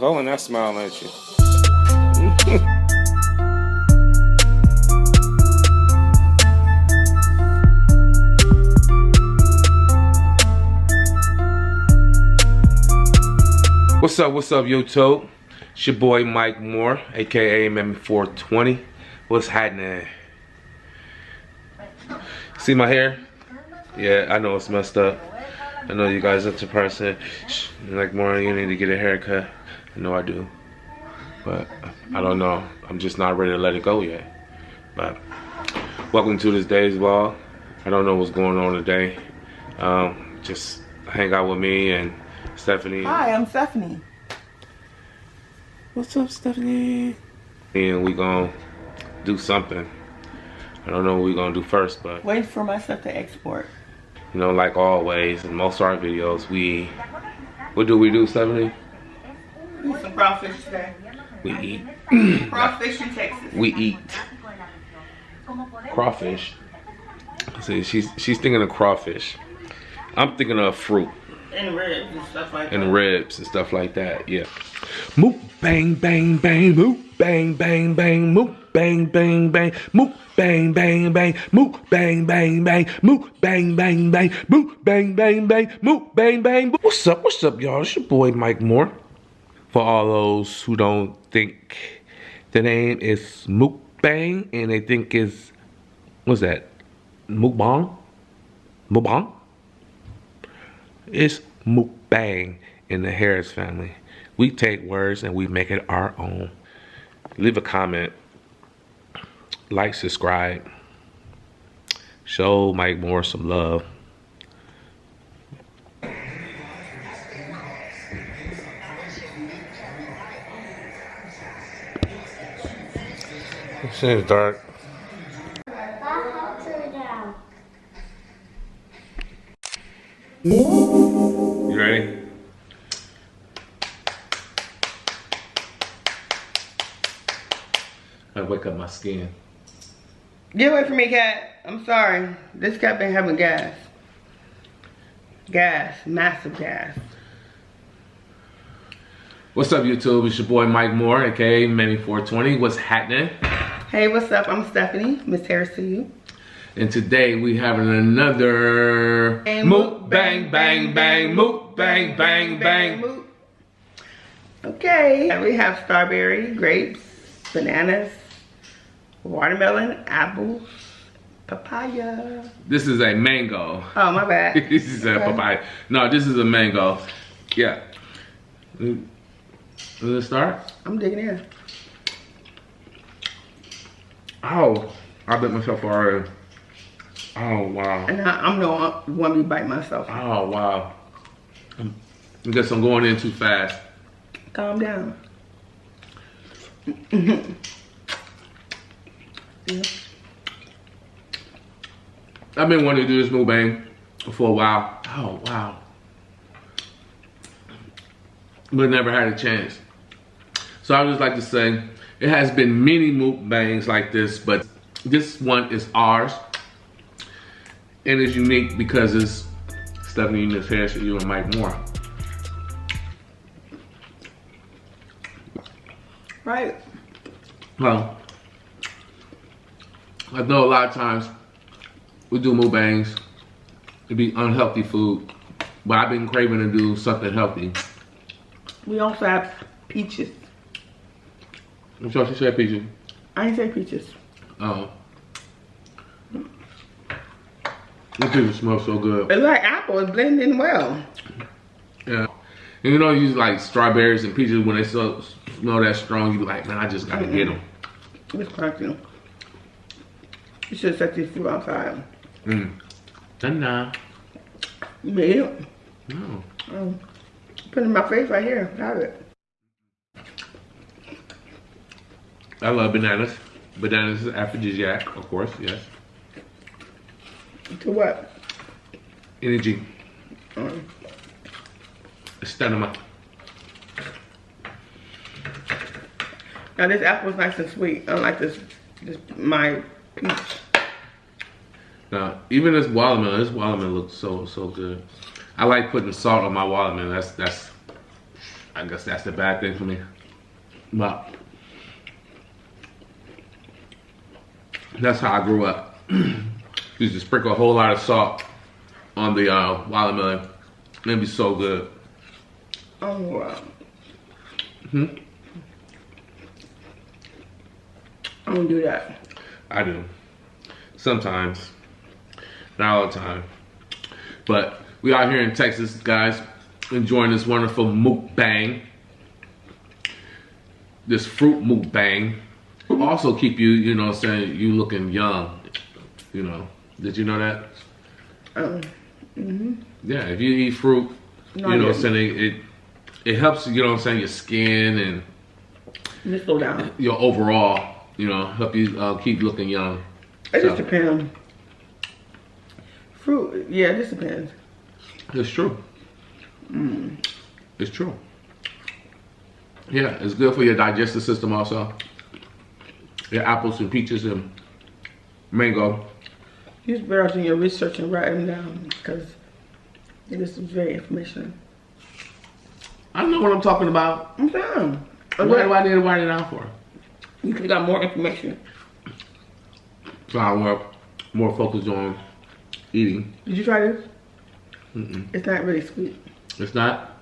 Oh, and I smile at you. What's up, YouTube? It's your boy Mike Moore, aka Mammy420. What's happening? See my hair? Yeah, I know it's messed up. I know you guys into person. Like, more, you need to get a haircut. I know I do. But I don't know. I'm just not ready to let it go yet. But welcome to this day's vlog. I don't know what's going on today. Just hang out with me and Stephanie. Hi, I'm Stephanie. What's up, Stephanie? And we gonna do something. I don't know what we gonna do first, but wait for my stuff to export. You know, like always, in most of our videos, what do we do, Stephanie? Eat some crawfish today. We eat. Crawfish in Texas. We eat crawfish. See, she's thinking of crawfish. I'm thinking of fruit. And ribs and stuff like that. And ribs and stuff like that, yeah. Mook bang bang bang, mook bang bang bang, mook bang bang bang, mook bang bang bang, mook bang bang bang, mook bang bang bang, mook bang bang bang, mook bang bang. What's up, y'all? It's your boy Mike Moore. For all those who don't think the name is Mukbang and they think it's, what's that? Mukbang? Mukbang? It's Mukbang in the Harris family. We take words and we make it our own. Leave a comment. Like, subscribe. Show Mike Moore some love. It seems dark. You ready? I wake up my skin. Get away from me, cat. I'm sorry. This cat been having gas. Gas. Massive gas. What's up, YouTube? It's your boy Mike Moore, aka Mammy420. What's happening? Hey, what's up? I'm Stephanie. Miss Harris to you. And today we having another mook bang bang bang, mook bang bang bang. Okay, we have strawberry, grapes, bananas, watermelon, apples, papaya. This is a mango. Oh, my bad. This is a papaya. No, this is a mango. Yeah. Let's start. I'm digging in. Oh, I bit myself already. Oh, wow. And I'm the one to bite myself. Oh, wow. I guess I'm going in too fast. Calm down. Yeah. I've been wanting to do this mukbang for a while. Oh, wow. But never had a chance. So I would just like to say, it has been many mukbangs like this, but this one is ours. And it's unique because it's Stephanie, Miss Harris, you and Mike Moore. Right. Well, I know a lot of times we do mukbangs, it'd be unhealthy food, but I've been craving to do something healthy. We also have peaches. I'm sure she said peaches. I didn't say peaches. Oh. The peaches smell so good. It's like apple, it's blending well. Yeah. And you know, you use like strawberries and peaches when they smell that strong, you be like, man, I just gotta get them. It's crunchy. You should set this food outside. Nah. You may eat it. No. Put it in my face right here. Have it. I love bananas. Bananas is aphrodisiac, of course, yes. To what? Energy. Stamina. Now this apple is nice and sweet. Unlike this my peach. Now, even this watermelon looks so good. I like putting salt on my watermelon. I guess that's the bad thing for me. But that's how I grew up. Used to sprinkle a whole lot of salt on the watermelon. It'd be so good. Oh wow. I don't do that. I do. Sometimes. Not all the time. But we out here in Texas, guys, enjoying this wonderful mukbang. This fruit mukbang. Also keep you, you know what I'm saying, you looking young. You know. Did you know that? Yeah, if you eat fruit, you know what I'm saying, it helps, you know what I'm saying, your skin and just slow down. Your overall, you know, help you keep looking young. It just depends. Fruit, yeah, it just depends. It's true. It's true. Yeah, it's good for your digestive system also. Your apples and peaches and mango. You're better off doing your research and writing them down because this is very information. I know what I'm talking about. I'm saying. What do I need to write it down for? You could have got more information. So I'm more focused on eating. Did you try this? It's not really sweet. It's not?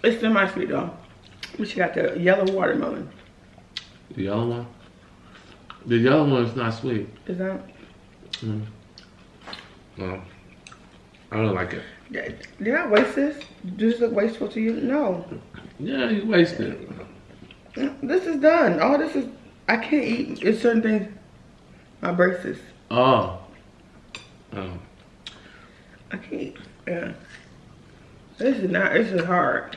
It's semi-sweet though. But you got the yellow watermelon. The yellow one? The yellow one is not sweet. Is that? Well, I don't like it. Did I waste this? Does this look wasteful to you? No. Yeah, you wasted it. This is done. All this is, I can't eat. It's certain things. My braces. Oh. I can't. Yeah. This is not. This is hard.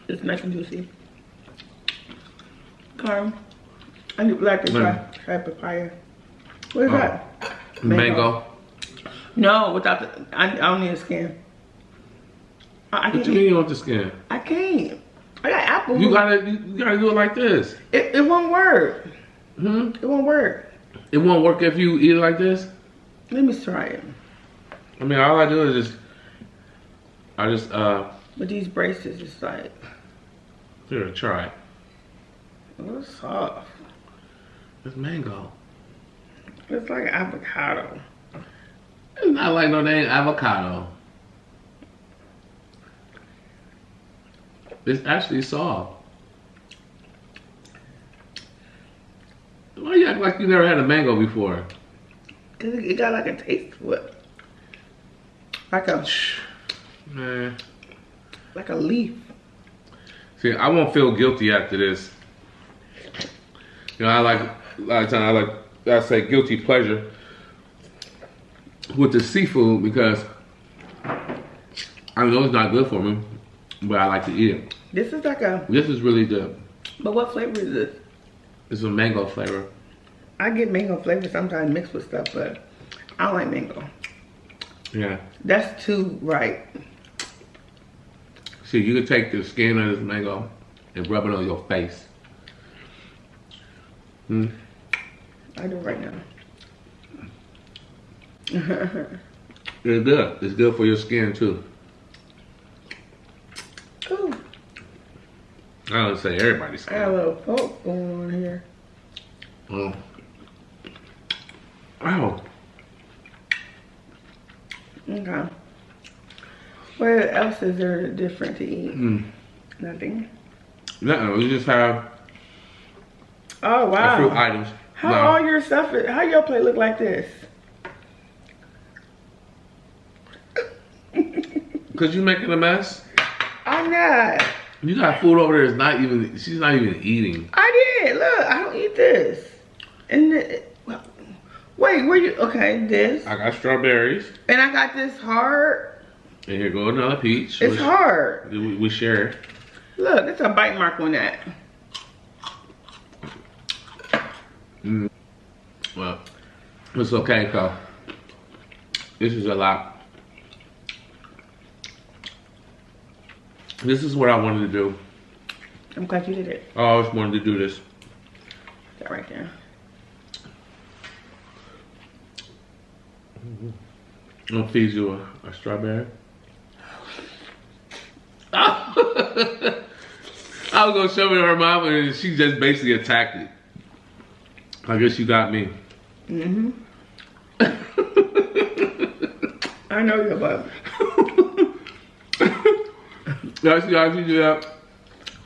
It's nice and juicy. Carm, I would like to try papaya. What is that? Mango. No, without the. I don't need a skin. I can't. What you mean you want the skin? I can't. I got apples. You gotta do it like this. It won't work. It won't work. It won't work if you eat it like this? Let me try it. I mean, all I do is just, But these braces is like. Here, try it. Oh, it's soft. It's mango. It's like avocado. It's not like no dang avocado. It's actually soft. Why you act like you never had a mango before? Cause it got like a taste to it. Like a, Man. like a leaf. See, I won't feel guilty after this. You know, I like, a lot of times I say guilty pleasure with the seafood because I know it's not good for me, but I like to eat it. This is like a. This is really good. But what flavor is this? It's a mango flavor. I get mango flavor sometimes mixed with stuff, but I don't like mango. Yeah. That's too right. See, you can take the skin of this mango and rub it on your face. I do it right now. It's good. It's good for your skin too. Cool. I don't say everybody's I got a skin. little poke going on here. Wow. Okay. What else is there different to eat? Nothing. No, we just have Oh wow. fruit items. How all your stuff? How your plate look like this? Cause you making a mess. I'm not. You got food over there. Is not even. She's not even eating. I did. Look, I don't eat this. And wait, where you? Okay, this. I got strawberries. And I got this hard. And here go another peach. It's hard. We share. Look, it's a bite mark on that. Well, it's okay, cause this is a lot. This is what I wanted to do. I'm glad you did it. I always wanted to do this. That right there. I'm gonna feed you a strawberry. I was gonna shove it in her mouth and she just basically attacked it. I guess you got me. Mm-hmm. I know you're butt. Guys, you do that.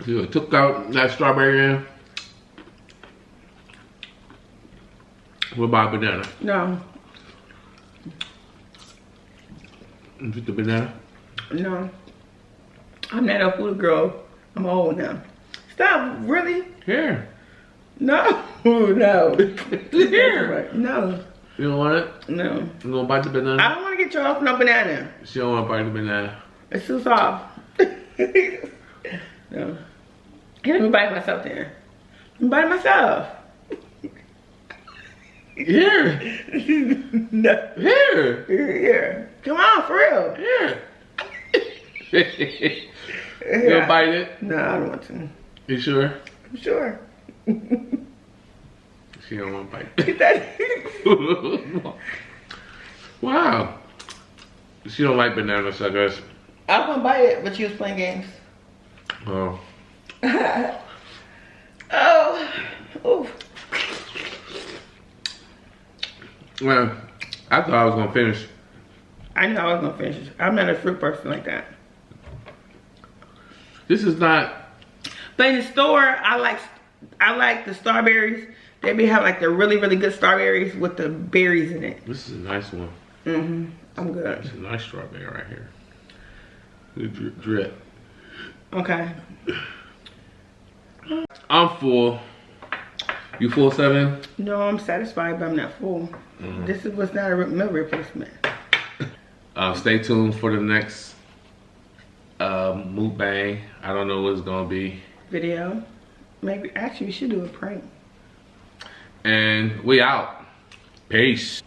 You took out that strawberry in. What about banana? No. You took the banana? No. I'm not a food girl. I'm old now. Stop, really? Here. No. No. Here. No. You don't want it? No. You gonna bite the banana? I don't want to get you off no banana. She don't want to bite the banana. It's too soft. No. Let me bite myself then. Let me bite myself. Here. No. Here. Here. Come on, for real. Here. You gonna bite it? No, I don't want to. You sure? I'm sure. She don't want to bite. Get that. Wow. She don't like banana suckers. I was gonna bite it, but you was playing games. Oh. Oh. Oof. Well, I thought I was gonna finish. I knew I was gonna finish it. I'm not a fruit person like that. This is not. But in the store, I like the strawberries. They be have like the really, really good strawberries with the berries in it. This is a nice one. I'm good. It's a nice strawberry right here. Good drip. Okay. I'm full. You full, Seven? No, I'm satisfied, but I'm not full. This was not a meal replacement. Stay tuned for the next mukbang. I don't know what it's gonna be. Video. Maybe actually we should do a prank. And we out. Peace.